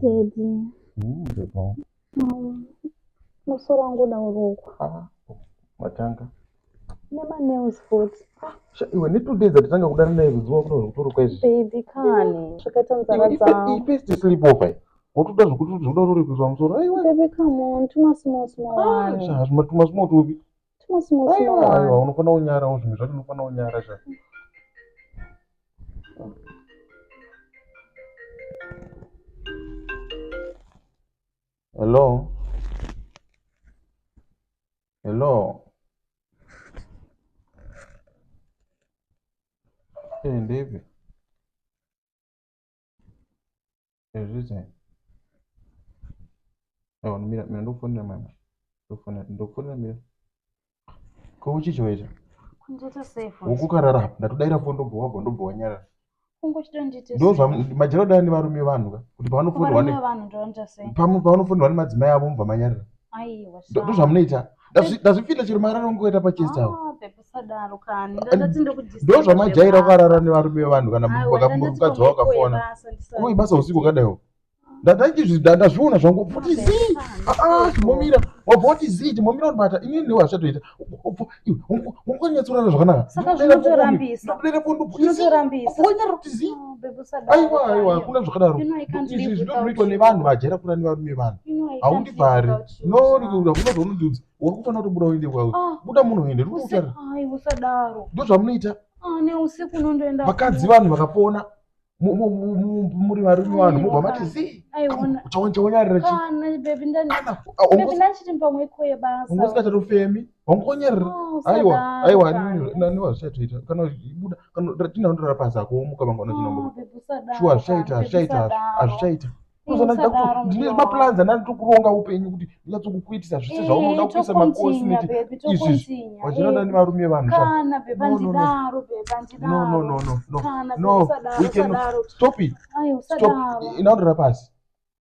Daddy. Ndipo. Musoro wangu unaurukwa. Matanga. Nema nails foot. Iwe ni 2 days atatanga kudana naye vizuwa kuno zvitoro kwezi. Baby kani. Zvakaita nzara dzao. Ipesti sleep over. Wotuda zvokuti zvoda uri kuzwa musoro. Aiwa. Baby come on. Tuma small one. Zvima tuma small tupi. Tuma small one. Aiwa, unofana unyara zvimwe zvacho unofana unyara sha. Hello. Hello. Ndivyo. Ezvize. Mira ndofonera mama. Ndofonera mira. Ko uchichoita? Kunjeta safe. Ukukarara ndatodaira fondo ndobva nyara. Kungochita ndite. Ndozva majero dani varume vanhu ka kuti panofonderwa ne vanhu ndonja sei. Panofonderwa nemadzimai avo mubva manyarira. Aiwa. Ndozva munoita. Ndazvifita chiri marara ungoita pachesta. Pepe sadaro kani. Ndadatinde kudisturb. Ndozva majaira karara nevarume vanhu kana mukadzi wakafona. Uye basa usiku kadaiwo. Ndazviona zvangu futi zi. Chimomira. Wabvoti zi chimomira unobata. Inini ndiwo zvatoita. Ungonyatsorana zvakanaka. Saka zvinotorambisa. Ndopere fondo. Zvinotorambisa. Wonyara kuti zi. Pepe sadaro. Aiwa, kuna zvakadaro. Izvi zvinoitwa nevanhu vajera kura nevarume vanhu. Haundibvari. Kunoda unondiudza. Uri kufanira kubuda uende kwawe. Buda munhu uende. Uri kutaura. Aiwa sadaro. Ndozva munoita. Ne usiku unondoenda. Vakadzi vanhu vakapona. Muri varume vanhu mubva mati zi. Chawanyarira chi. Kana baby ndani. Baby ndachiti pamwe koye basa. Ungasikachatofemi. Wangonyarira. Aiwa nani wazvichatoita. Kana buda kana tinandora pasa kuomuka mangwana chinombo. Shuwa zvichaita. Ndine maplans andiri kuronga upenyu kuti ndinatsokukuitisa zvese zvaunoda kuisa makosi neti izvi wachinoda nevarume vanhu kana beba ndidaro beba ndidaro no we can stop it. Stop inandora pasi